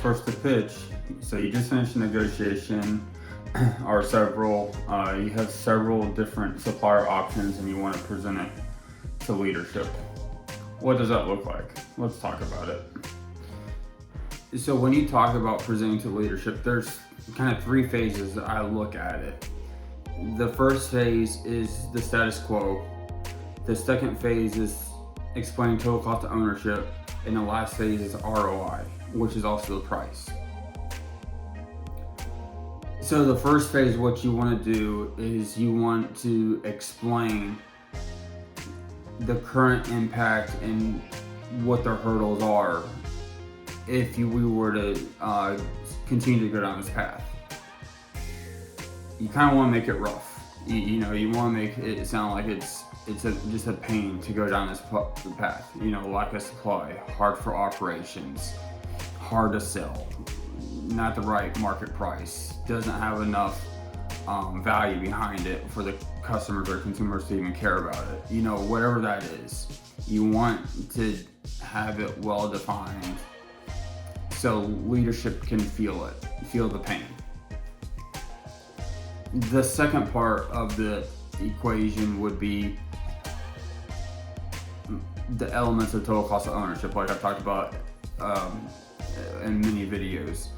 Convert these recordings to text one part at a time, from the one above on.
First, the pitch. So you just finished a negotiation, or you have several different supplier options, and you want to present it to leadership. What does that look like? Let's talk about it. So when you talk about presenting to leadership, there's kind of three phases that I look at it. The first phase is the status quo. The second phase is explaining total cost of ownership. And the last phase is ROI, which is also the price. So the first phase, what you want to do is you want to explain the current impact and what the hurdles are if we were to continue to go down this path. You kind of want to make it rough. You want to make it sound like it's just a pain to go down this path. Lack of supply, hard for operations, hard to sell, not the right market price, doesn't have enough value behind it for the customers or consumers to even care about it. Whatever that is, you want to have it well defined so leadership can feel the pain. The second part of the equation would be the elements of total cost of ownership, like I've talked about in many videos.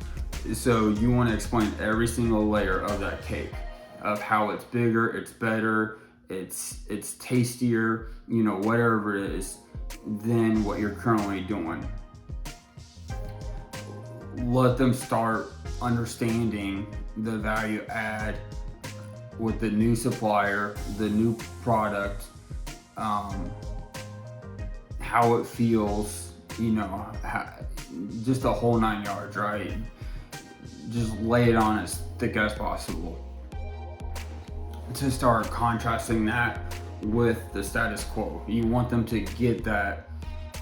So you want to explain every single layer of that cake, of how it's bigger, it's better, it's tastier, whatever it is, than what you're currently doing. Let them start understanding the value add with the new supplier, the new product, how it feels, just the whole 9 yards, right? Just lay it on as thick as possible to start contrasting that with the status quo. You want them to get that.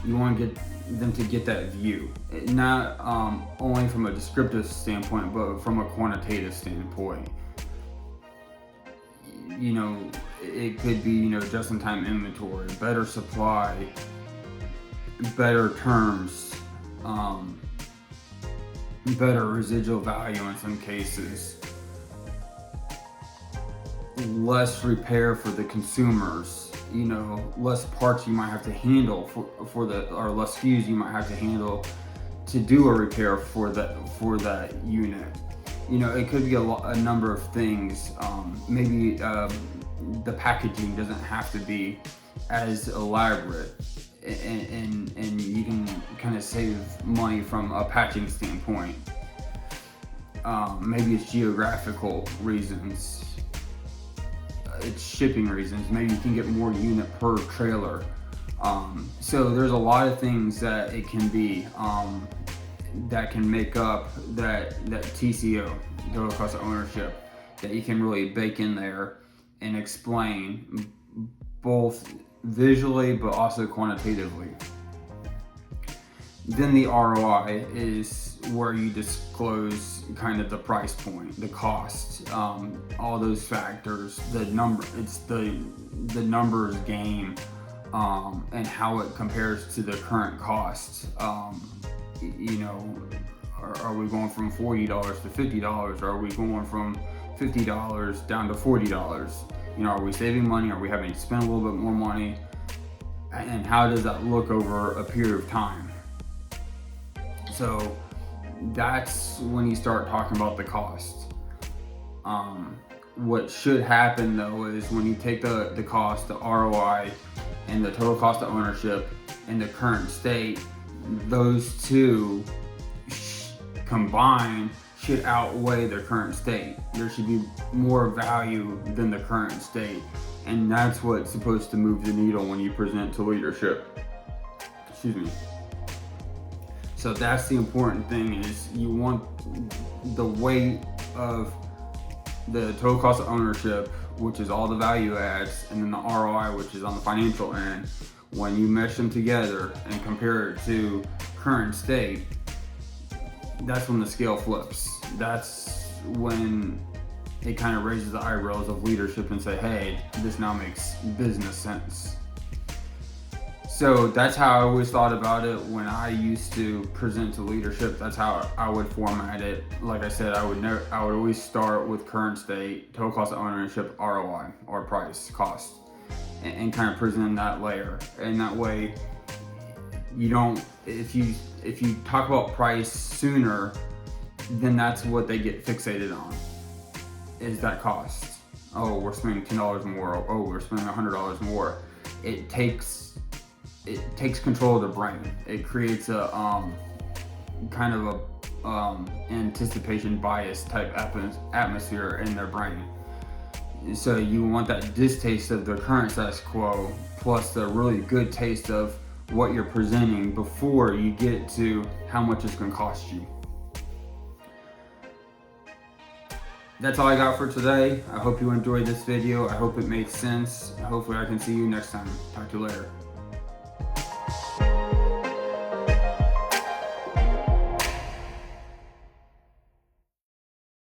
You want to get them to get that view, not only from a descriptive standpoint, but from a quantitative standpoint. It could be, just-in-time inventory, better supply, better terms, better residual value in some cases, less repair for the consumers, less parts you might have to handle or less SKUs you might have to handle to do a repair for that unit. It could be a number of things. Maybe the packaging doesn't have to be as elaborate, and you can kind of save money from a packaging standpoint. Maybe it's geographical reasons, it's shipping reasons. Maybe you can get more unit per trailer. So there's a lot of things that it can be that can make up that TCO, total cost of ownership, that you can really bake in there and explain both visually but also quantitatively. Then the ROI is where you disclose kind of the price point, the cost, all those factors, the number. It's the numbers game, and how it compares to the current cost. Are we going from $40 to $50? Are we going from $50 down to $40? Are we saving money? Are we having to spend a little bit more money? And how does that look over a period of time? So that's when you start talking about the cost. What should happen though is when you take the cost, the ROI, and the total cost of ownership in the current state, those two combined should outweigh their current state. There should be more value than the current state, and that's what's supposed to move the needle when you present to leadership. So that's the important thing, is you want the weight of the total cost of ownership, which is all the value adds, and then the ROI, which is on the financial end. When you mesh them together and compare it to current state, that's when the scale flips. That's when it kind of raises the eyebrows of leadership and say, hey, this now makes business sense. So that's how I always thought about it when I used to present to leadership. That's how I would format it. Like I said, I would always start with current state, total cost of ownership, ROI, or price, cost, and kind of present that layer. And that way, you don't, if you talk about price sooner, then that's what they get fixated on, is that cost. Oh, we're spending $10 more. Oh, we're spending $100 more. It takes control of the brain. It creates a kind of a anticipation bias type atmosphere in their brain. So you want that distaste of the current status quo plus the really good taste of what you're presenting before you get to how much it's going to cost you. That's all I got for today. I hope you enjoyed this video. I hope it made sense. Hopefully I can see you next time. Talk to you later.